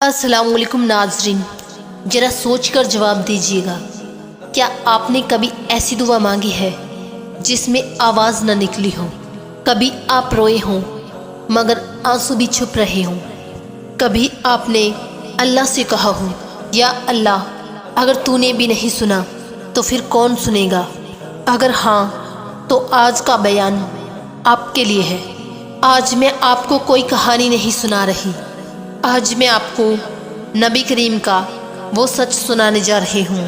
अस्सलाम वालेकुम नाजरीन, ज़रा सोच कर जवाब दीजिएगा। क्या आपने कभी ऐसी दुआ मांगी है जिसमें आवाज़ न निकली हो? कभी आप रोए हों मगर आंसू भी छुप रहे हों? कभी आपने अल्लाह से कहा हो, या अल्लाह अगर तूने भी नहीं सुना तो फिर कौन सुनेगा? अगर हाँ तो आज का बयान आपके लिए है। आज मैं आपको कोई कहानी नहीं सुना रही, आज मैं आपको नबी करीम का वो सच सुनाने जा रही हूँ।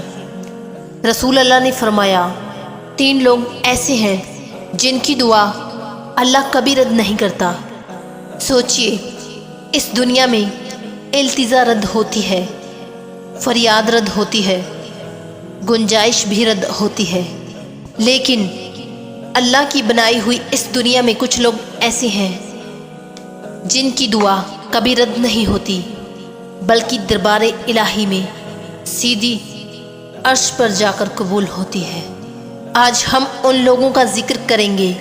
रसूल अल्लाह ने फरमाया, 3 लोग ऐसे हैं जिनकी दुआ अल्लाह कभी रद्द नहीं करता। सोचिए, इस दुनिया में इल्तिजा रद्द होती है, फरियाद रद्द होती है, गुंजाइश भी रद्द होती है, लेकिन अल्लाह की बनाई हुई इस दुनिया में कुछ लोग ऐसे हैं जिनकी दुआ कभी रद्द नहीं होती, बल्कि दरबार इलाही में सीधी अर्श पर जाकर कबूल होती है। आज हम उन लोगों का जिक्र करेंगे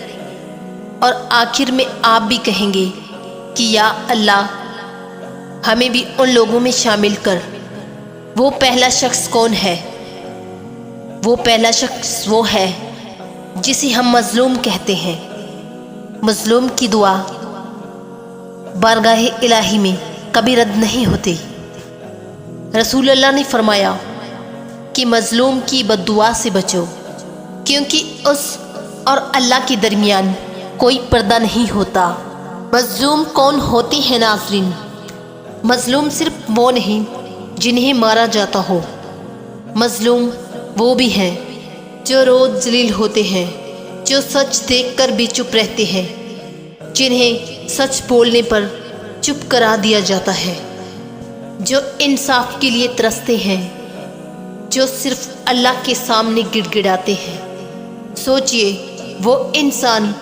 और आखिर में आप भी कहेंगे कि या अल्लाह, हमें भी उन लोगों में शामिल कर। वो पहला शख्स कौन है? वो पहला शख्स वो है जिसे हम मजलूम कहते हैं। मजलूम की दुआ बारगाह इलाही में कभी रद्द नहीं होती। रसूल अल्लाह ने फरमाया कि मजलूम की बद्दुआ से बचो, क्योंकि उस और अल्लाह के दरमियान कोई पर्दा नहीं होता। मजलूम कौन होती है नाज़रीन? मजलूम सिर्फ वो नहीं जिन्हें मारा जाता हो, मजलूम वो भी हैं जो रोज़ जलील होते हैं, जो सच देखकर भी चुप रहते हैं, जिन्हें सच बोलने पर चुप करा दिया जाता है, जो इंसाफ के लिए तरसते हैं, जो सिर्फ अल्लाह के सामने गिड़गिड़ाते हैं। सोचिए, वो इंसान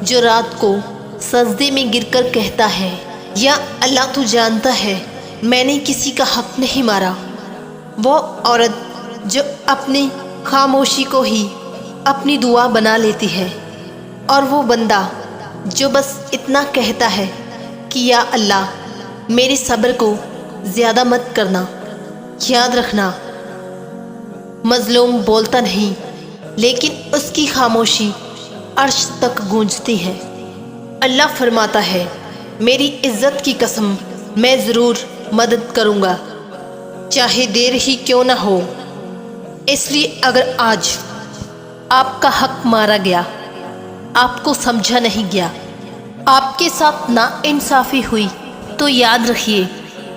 जो रात को सजदे में गिरकर कहता है, या अल्लाह तू जानता है मैंने किसी का हक नहीं मारा। वो औरत जो अपनी खामोशी को ही अपनी दुआ बना लेती है, और वो बंदा जो बस इतना कहता है कि या अल्लाह, मेरे सब्र को ज़्यादा मत करना। याद रखना, मजलूम बोलता नहीं, लेकिन उसकी खामोशी अर्श तक गूंजती है। अल्लाह फरमाता है, मेरी इज़्ज़त की कसम, मैं ज़रूर मदद करूँगा, चाहे देर ही क्यों ना हो। इसलिए अगर आज आपका हक मारा गया, आपको समझा नहीं गया, आपके साथ नाइंसाफ़ी हुई, तो याद रखिए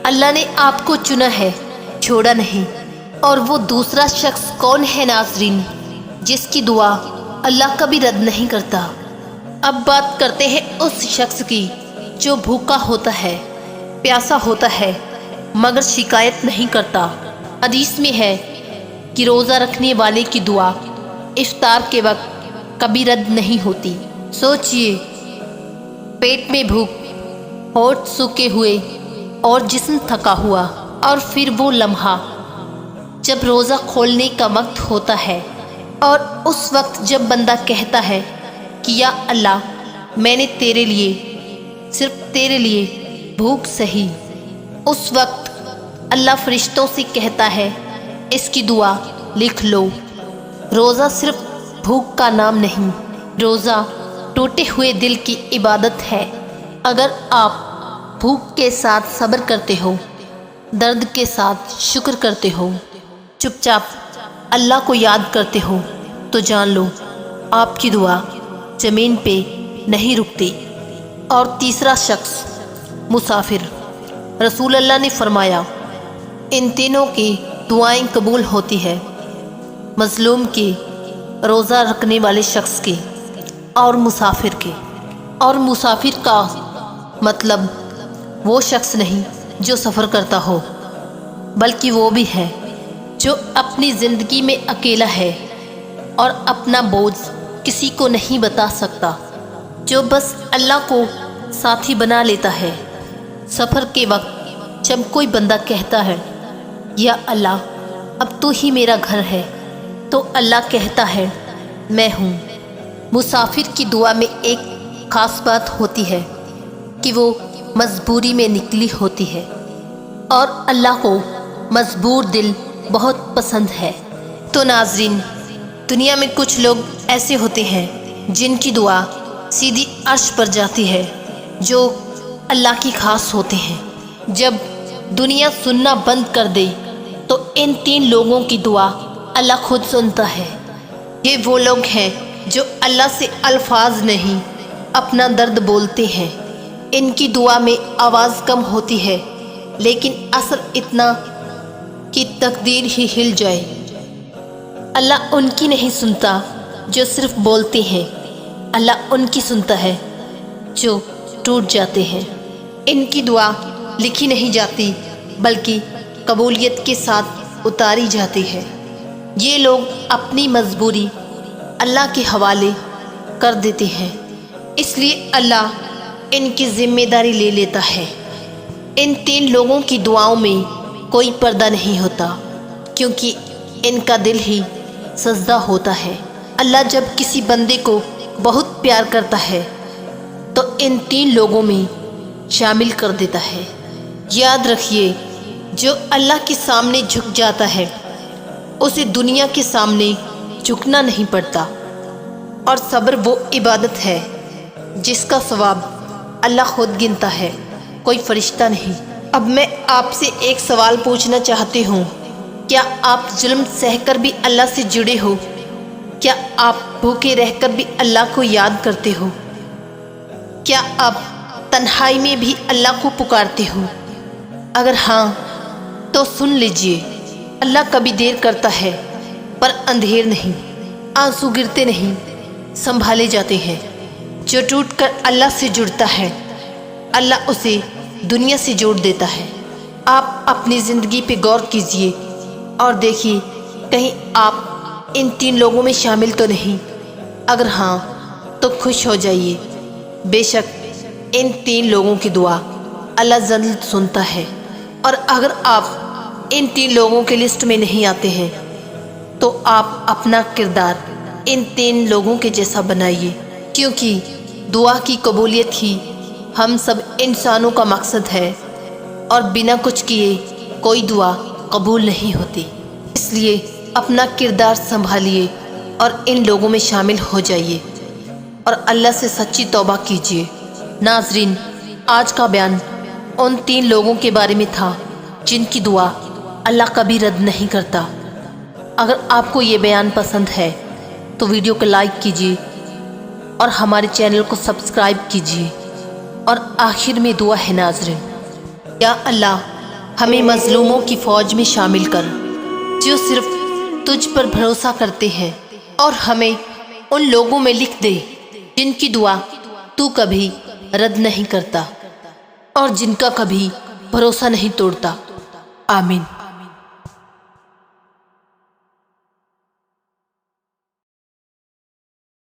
अल्लाह ने आपको चुना है, छोड़ा नहीं। और वो दूसरा शख्स कौन है नाज़रीन, जिसकी दुआ अल्लाह कभी रद्द नहीं करता? अब बात करते हैं उस शख्स की जो भूखा होता है, प्यासा होता है, मगर शिकायत नहीं करता। हदीस में है कि रोज़ा रखने वाले की दुआ इफ्तार के वक्त कभी रद्द नहीं होती। सोचिए, पेट में भूख, होठ सूखे हुए और जिस्म थका हुआ, और फिर वो लम्हा जब रोज़ा खोलने का वक्त होता है, और उस वक्त जब बंदा कहता है कि या अल्लाह, मैंने तेरे लिए, सिर्फ तेरे लिए भूख सही। उस वक्त अल्लाह फरिश्तों से कहता है, इसकी दुआ लिख लो। रोज़ा सिर्फ भूख का नाम नहीं, रोज़ा टूटे हुए दिल की इबादत है। अगर आप भूख के साथ सब्र करते हो, दर्द के साथ शुक्र करते हो, चुपचाप अल्लाह को याद करते हो, तो जान लो आपकी दुआ ज़मीन पे नहीं रुकती। और तीसरा शख्स मुसाफिर। रसूल अल्लाह ने फरमाया, इन तीनों की दुआएं कबूल होती है, मजलूम की, रोज़ा रखने वाले शख्स की, और मुसाफिर के। और मुसाफिर का मतलब वो शख्स नहीं जो सफ़र करता हो, बल्कि वो भी है जो अपनी ज़िंदगी में अकेला है और अपना बोझ किसी को नहीं बता सकता, जो बस अल्लाह को साथी बना लेता है। सफ़र के वक्त जब कोई बंदा कहता है, या अल्लाह, अब तू ही मेरा घर है, तो अल्लाह कहता है, मैं हूँ। मुसाफिर की दुआ में एक ख़ास बात होती है कि वो मजबूरी में निकली होती है, اور اللہ کو مجبور دل بہت پسند ہے۔ تو ناظرین، دنیا میں کچھ لوگ ایسے ہوتے ہیں جن کی دعا سیدھی عرش پر جاتی ہے، جو اللہ کی خاص ہوتے ہیں۔ جب دنیا سننا بند کر دے تو ان 3 لوگوں کی دعا اللہ خود سنتا ہے۔ یہ وہ لوگ ہیں جو اللہ سے الفاظ نہیں اپنا درد بولتے ہیں۔ ان کی دعا میں آواز کم ہوتی ہے لیکن اثر اتنا کہ تقدیر ہی ہل جائے۔ اللہ ان کی نہیں سنتا جو صرف بولتے ہیں، اللہ ان کی سنتا ہے جو ٹوٹ جاتے ہیں۔ ان کی دعا لکھی نہیں جاتی بلکہ قبولیت کے ساتھ اتاری جاتی ہے۔ یہ لوگ اپنی مجبوری اللہ کے حوالے کر دیتے ہیں، اس لیے اللہ ان کی ذمہ داری لے لیتا ہے۔ ان 3 لوگوں کی دعاؤں میں کوئی پردہ نہیں ہوتا کیونکہ ان کا دل ہی سجدہ ہوتا ہے۔ اللہ جب کسی بندے کو بہت پیار کرتا ہے تو ان 3 لوگوں میں شامل کر دیتا ہے۔ یاد رکھیے، جو اللہ کے سامنے جھک جاتا ہے اسے دنیا کے سامنے جھکنا نہیں پڑتا، اور صبر وہ عبادت ہے جس کا ثواب اللہ خود گنتا ہے، کوئی فرشتہ نہیں۔ اب میں آپ سے ایک سوال پوچھنا چاہتی ہوں، کیا آپ ظلم سہ کر بھی اللہ سے جڑے ہو؟ کیا آپ بھوکے رہ کر بھی اللہ کو یاد کرتے ہو؟ کیا آپ تنہائی میں بھی اللہ کو پکارتے ہو؟ اگر ہاں تو سن لیجئے، اللہ کبھی دیر کرتا ہے پر اندھیر نہیں، آنسو گرتے نہیں، سنبھالے جاتے ہیں۔ جو ٹوٹ کر اللہ سے جڑتا ہے اللہ اسے دنیا سے جوڑ دیتا ہے۔ آپ اپنی زندگی پہ غور کیجئے اور دیکھیے کہیں آپ ان 3 لوگوں میں شامل تو نہیں۔ اگر ہاں تو خوش ہو جائیے، بے شک ان 3 لوگوں کی دعا اللہ جلد سنتا ہے۔ اور اگر آپ ان 3 لوگوں کے لسٹ میں نہیں آتے ہیں تو آپ اپنا کردار ان 3 لوگوں کے جیسا بنائیے، کیونکہ دعا کی قبولیت ہی ہم سب انسانوں کا مقصد ہے، اور بنا کچھ کیے کوئی دعا قبول نہیں ہوتی۔ اس لیے اپنا کردار سنبھالیے اور ان لوگوں میں شامل ہو جائیے اور اللہ سے سچی توبہ کیجیے۔ ناظرین، آج کا بیان ان 3 لوگوں کے بارے میں تھا جن کی دعا اللہ کبھی رد نہیں کرتا۔ اگر آپ کو یہ بیان پسند ہے تو ویڈیو کو لائک کیجیے اور ہمارے چینل کو سبسکرائب کیجیے۔ اور آخر میں دعا ہے ناظرین، یا اللہ ہمیں مظلوموں کی فوج میں شامل کر جو صرف تجھ پر بھروسہ کرتے ہیں، اور ہمیں ان لوگوں میں لکھ دے جن کی دعا تو کبھی رد نہیں کرتا اور جن کا کبھی بھروسہ نہیں توڑتا۔ آمین۔